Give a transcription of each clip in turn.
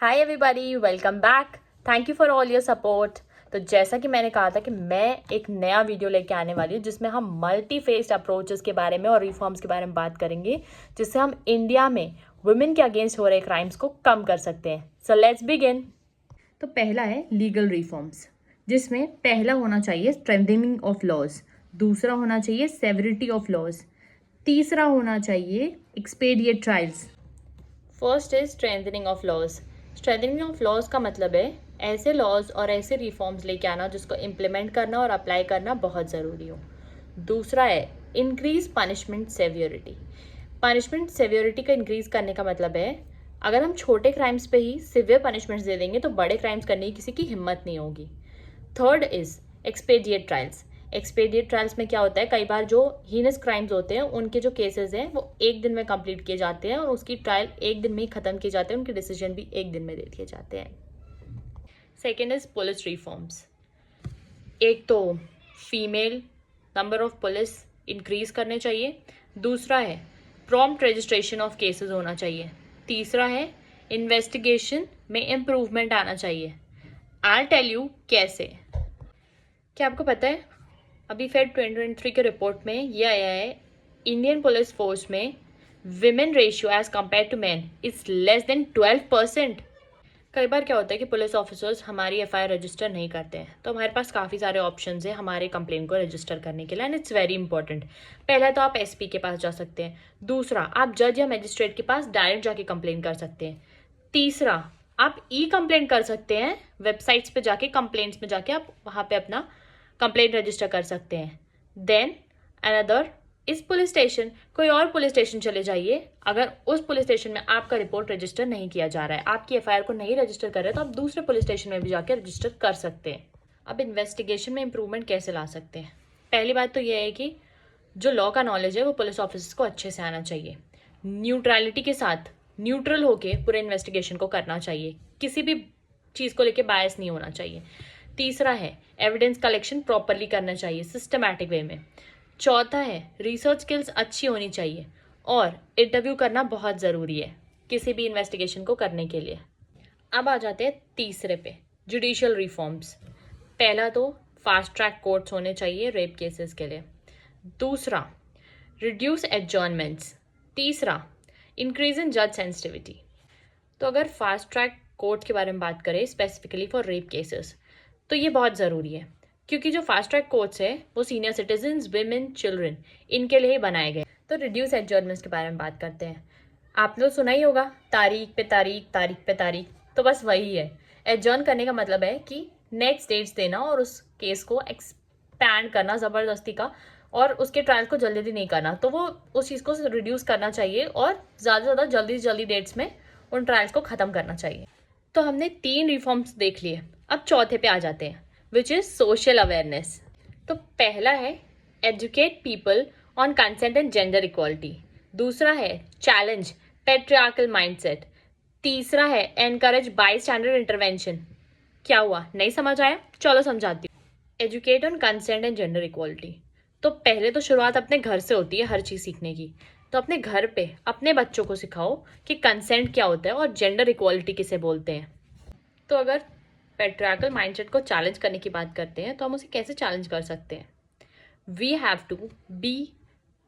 Hi everybody, welcome back. Thank you for all your support. तो जैसा कि मैंने कहा था कि मैं एक नया वीडियो लेके आने वाली हूँ जिसमें हम मल्टी फेस्ड अप्रोचेस के बारे में और रिफॉर्म्स के बारे में बात करेंगे, जिससे हम इंडिया में वुमेन के अगेंस्ट हो रहे क्राइम्स को कम कर सकते हैं। So let's begin. तो पहला है लीगल रिफॉर्म्स, जिसमें पहला होना चाहिए स्ट्रेंथनिंग ऑफ लॉज, दूसरा होना चाहिए सेवरिटी ऑफ लॉज, तीसरा होना चाहिए expediate trials. First is strengthening of laws. Strengthening of laws का मतलब है ऐसे लॉज और ऐसे रिफॉर्म्स लेके आना जिसको इम्प्लीमेंट करना और अप्लाई करना बहुत ज़रूरी हो। दूसरा है increase punishment severity. Punishment severity का इंक्रीज करने का मतलब है अगर हम छोटे क्राइम्स पे ही सिवियर पनिशमेंट्स दे देंगे तो बड़े क्राइम्स करने की किसी की हिम्मत नहीं होगी। Third is expediate trials. Expediate trials में क्या होता है, कई बार जो हीनस क्राइम्स होते हैं उनके जो केसेस हैं वो एक दिन में कंप्लीट किए जाते हैं और उसकी ट्रायल एक दिन में ही खत्म किए जाते हैं, उनके डिसीजन भी एक दिन में दे दिए जाते हैं। Second is police reforms. एक तो female number of police increase करने चाहिए, दूसरा है प्रॉम्प्ट रजिस्ट्रेशन ऑफ केसेस होना चाहिए, तीसरा है इन्वेस्टिगेशन में इम्प्रूवमेंट आना चाहिए। आई टेल यू कैसे। क्या आपको पता है अभी फेब 2023 के रिपोर्ट में ये आया है, इंडियन पुलिस फोर्स में women ratio as compare to man is less than 12%। कई बार क्या होता है कि पुलिस ऑफिसर्स हमारी एफआईआर रजिस्टर नहीं करते हैं, तो हमारे पास काफ़ी सारे ऑप्शंस हैं हमारे कंप्लेन को रजिस्टर करने के लिए, एंड इट्स वेरी इंपॉर्टेंट। पहला तो आप एसपी के पास जा सकते हैं, दूसरा आप जज या मजिस्ट्रेट के पास डायरेक्ट जाके कंप्लेन कर सकते हैं, तीसरा आप ई कंप्लेंट कर सकते हैं, वेबसाइट्स पे जाके कंप्लेंट्स में जाके आप वहाँ पे अपना कंप्लेंट रजिस्टर कर सकते हैं। देन अनदर इस पुलिस स्टेशन, कोई और पुलिस स्टेशन चले जाइए, अगर उस पुलिस स्टेशन में आपका रिपोर्ट रजिस्टर नहीं किया जा रहा है, आपकी एफआईआर को नहीं रजिस्टर कर रहे हैं, तो आप दूसरे पुलिस स्टेशन में भी जाकर रजिस्टर कर सकते हैं। अब इन्वेस्टिगेशन में इंप्रूवमेंट कैसे ला सकते हैं? पहली बात तो यह है कि जो लॉ का नॉलेज है वो पुलिस ऑफिसर्स को अच्छे से आना चाहिए, न्यूट्रलिटी के साथ न्यूट्रल होके पूरे इन्वेस्टिगेशन को करना चाहिए, किसी भी चीज़ को लेके बायस नहीं होना चाहिए। तीसरा है एविडेंस कलेक्शन प्रॉपरली करना चाहिए सिस्टमैटिक वे में। चौथा है रिसर्च स्किल्स अच्छी होनी चाहिए और इंटरव्यू करना बहुत ज़रूरी है किसी भी इन्वेस्टिगेशन को करने के लिए। अब आ जाते हैं तीसरे पे, जुडिशियल रिफॉर्म्स। पहला तो फास्ट ट्रैक कोर्ट्स होने चाहिए रेप केसेस के लिए, दूसरा रिड्यूस एडजॉर्नमेंट्स, तीसरा इंक्रीज इन जज सेंसिटिविटी। तो अगर फास्ट ट्रैक कोर्ट के बारे में बात करें स्पेसिफिकली फॉर रेप केसेस, तो ये बहुत ज़रूरी है क्योंकि जो फास्ट ट्रैक कोर्ट्स है वो सीनियर सिटीजन्स, विमेन, चिल्ड्रन इनके लिए ही बनाए गए। तो रिड्यूस एडजॉर्नमेंट्स के बारे में बात करते हैं। आपने तो सुना ही होगा तारीख पे तारीख, तारीख पे तारीख, तो बस वही है। एडजॉर्न करने का मतलब है कि नेक्स्ट डेट्स देना और उस केस को एक्सपैंड करना ज़बरदस्ती का, और उसके ट्रायल को जल्दी नहीं करना, तो वो उस चीज़ को रिड्यूस करना चाहिए और ज़्यादा से ज़्यादा जल्दी से जल्दी डेट्स में उन ट्रायल्स को ख़त्म करना चाहिए। तो हमने 3 रिफॉर्म्स देख लिए, अब चौथे पे आ जाते हैं, विच इज़ सोशल अवेयरनेस। तो पहला है educate people on consent and gender equality, दूसरा है चैलेंज पेट्रियार्कल माइंडसेट, तीसरा है एनकरेज बाई स्टैंडर्ड इंटरवेंशन। क्या हुआ, नहीं समझ आया? चलो समझाती हूँ। Educate on consent and gender equality, तो पहले तो शुरुआत अपने घर से होती है हर चीज़ सीखने की। तो अपने घर पे अपने बच्चों को सिखाओ कि कंसेंट क्या होता है और जेंडर इक्वालिटी किसे बोलते हैं। तो अगर पेट्रियार्कल माइंडसेट को चैलेंज करने की बात करते हैं तो हम उसे कैसे चैलेंज कर सकते हैं? We have to be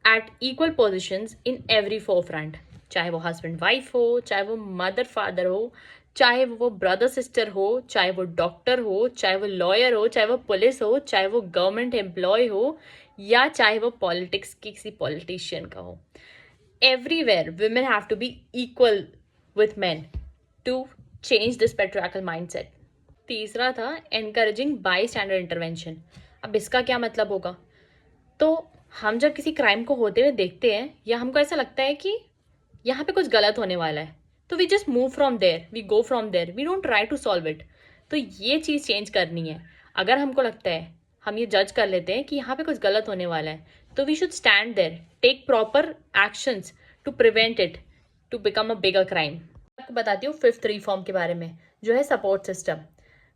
at equal positions in every forefront, चाहे वो हस्बैंड वाइफ हो, चाहे वो मदर फादर हो, चाहे वो ब्रदर सिस्टर हो, चाहे वो डॉक्टर हो, चाहे वो लॉयर हो, चाहे वो पुलिस हो, चाहे वो गवर्नमेंट एम्प्लॉय हो, या चाहे वो पॉलिटिक्स की किसी पॉलिटिशियन का हो। Everywhere women have to be equal with men to change this patriarchal mindset. तीसरा था encouraging bystander intervention। अब इसका क्या मतलब होगा? तो हम जब किसी क्राइम को होते हुए देखते हैं या हमको ऐसा लगता है कि यहाँ पे कुछ गलत होने वाला है, तो we just move from there, we go from there, we don't try to solve it. तो ये चीज़ चेंज करनी है। अगर हमको लगता है, हम ये जज कर लेते हैं कि यहाँ पे कुछ गलत होने वाला है, तो we should stand there, take proper actions to prevent it to become a bigger crime. आपको बताती हूँ फिफ्थ रिफॉर्म के बारे में, जो है सपोर्ट सिस्टम।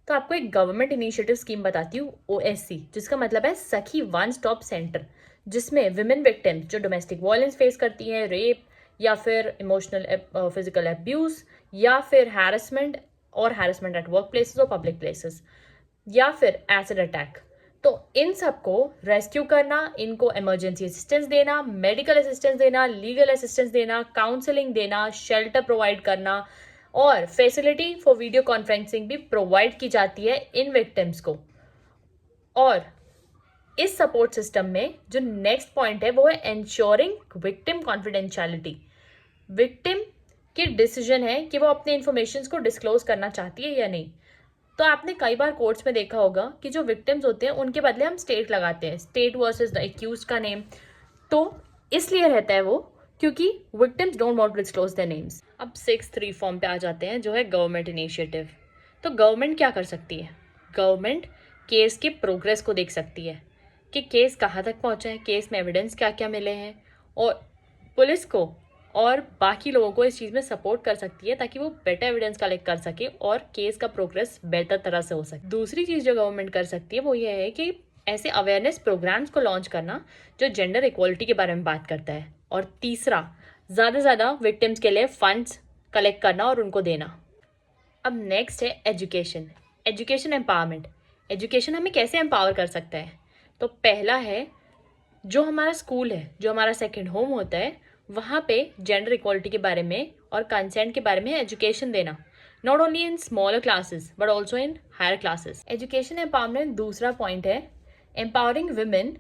तो आपको एक गवर्नमेंट इनिशिएटिव स्कीम बताती हूँ, OSC, जिसका मतलब है सखी वन स्टॉप सेंटर, जिसमें विमेन विक्टिम्स जो डोमेस्टिक वायलेंस फेस करती हैं, रेप या फिर इमोशनल फिजिकल अब्यूज़ या फिर हैरेसमेंट, और हैरेसमेंट एट वर्क प्लेसेस और पब्लिक प्लेसेस, या फिर एसिड अटैक। तो इन सबको रेस्क्यू करना, इनको इमरजेंसी असिस्टेंस देना, मेडिकल असिस्टेंस देना, लीगल असिस्टेंस देना, काउंसलिंग देना, शेल्टर प्रोवाइड करना और फैसिलिटी फॉर वीडियो कॉन्फ्रेंसिंग भी प्रोवाइड की जाती है इन विक्टिम्स को। और इस सपोर्ट सिस्टम में जो नेक्स्ट पॉइंट है वो है एंश्योरिंग विक्टिम कॉन्फिडेंशियलिटी। विक्टिम की डिसीजन है कि वो अपने इंफॉर्मेशन को डिस्क्लोज करना चाहती है या नहीं। तो आपने कई बार कोर्ट्स में देखा होगा कि जो विक्टिम्स होते हैं उनके बदले हम स्टेट लगाते हैं, स्टेट वर्सेस द एक्यूज्ड का नेम। तो इसलिए रहता है वो क्योंकि victims don't want to disclose their names. अब 6th रिफॉर्म पे आ जाते हैं जो है गवर्नमेंट इनिशिएटिव। तो गवर्नमेंट क्या कर सकती है? गवर्नमेंट केस की प्रोग्रेस को देख सकती है कि केस कहाँ तक पहुँचा है, केस में एविडेंस क्या क्या मिले हैं, और पुलिस को और बाकी लोगों को इस चीज़ में सपोर्ट कर सकती है ताकि वो बेटर एविडेंस कलेक्ट कर सके और केस का प्रोग्रेस बेहतर तरह से हो सके। दूसरी चीज़ जो गवर्नमेंट कर सकती है वो ये है कि ऐसे अवेयरनेस प्रोग्राम्स को लॉन्च करना जो जेंडर इक्वालिटी के बारे में बात करता है। और तीसरा, ज़्यादा से ज़्यादा विक्टिम्स के लिए फंड्स कलेक्ट करना और उनको देना। अब नेक्स्ट है एजुकेशन, एजुकेशन एम्पावरमेंट। एजुकेशन हमें कैसे एम्पावर कर सकता है? तो पहला है, जो हमारा स्कूल है, जो हमारा सेकंड होम होता है, वहाँ पे जेंडर इक्वालिटी के बारे में और कंसेंट के बारे में एजुकेशन देना, not only in smaller classes but also in higher classes. Education empowerment दूसरा पॉइंट है एम्पावरिंग वुमेन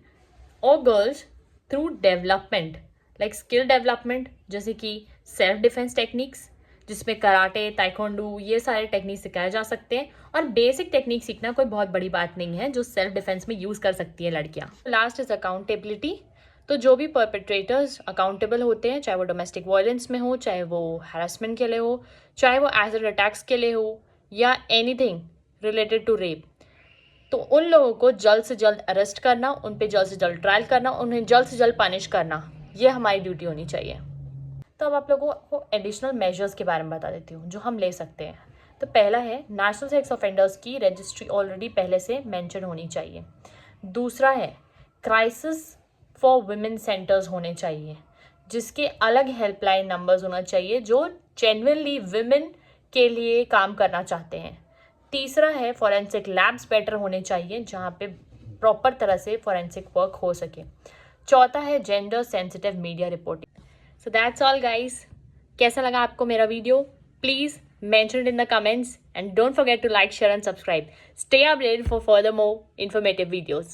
और girls through development, like skill development, जैसे कि सेल्फ डिफेंस टेक्निक्स जिसमें कराटे, ताइक्वांडो, ये सारे टेक्निक सिखाए जा सकते हैं। और बेसिक टेक्निक सीखना कोई बहुत बड़ी बात नहीं है जो सेल्फ डिफेंस में यूज़ कर सकती है लड़कियां। Last is accountability. तो जो भी परपेट्रेटर्स अकाउंटेबल होते हैं, चाहे वो डोमेस्टिक वायलेंस में हो, चाहे वो हैरेसमेंट के लिए हो, चाहे वो एसिड अटैक्स के लिए हो, या एनीथिंग रिलेटेड टू रेप, तो उन लोगों को जल्द से जल्द अरेस्ट करना, उन पे जल्द से जल्द ट्रायल करना, उन्हें जल्द से जल्द पनिश करना, ये हमारी ड्यूटी होनी चाहिए। तो अब आप लोगों को एडिशनल मेजर्स के बारे में बता देती हूँ जो हम ले सकते हैं। तो पहला है, नेशनल सेक्स ऑफेंडर्स की रजिस्ट्री ऑलरेडी पहले से मेंशन होनी चाहिए। दूसरा है, क्राइसिस फॉर वुमेन सेंटर्स होने चाहिए जिसके अलग हेल्पलाइन नंबर्स होना चाहिए जो जेन्युइनली वुमेन के लिए काम करना चाहते हैं। तीसरा है, फॉरेंसिक लैब्स बेटर होने चाहिए जहाँ पे प्रॉपर तरह से फॉरेंसिक वर्क हो सके। चौथा है, gender sensitive media reporting. So that's all guys. कैसा लगा आपको मेरा video? Please mention it in the comments and don't forget to like, share and subscribe. Stay updated for further more informative videos.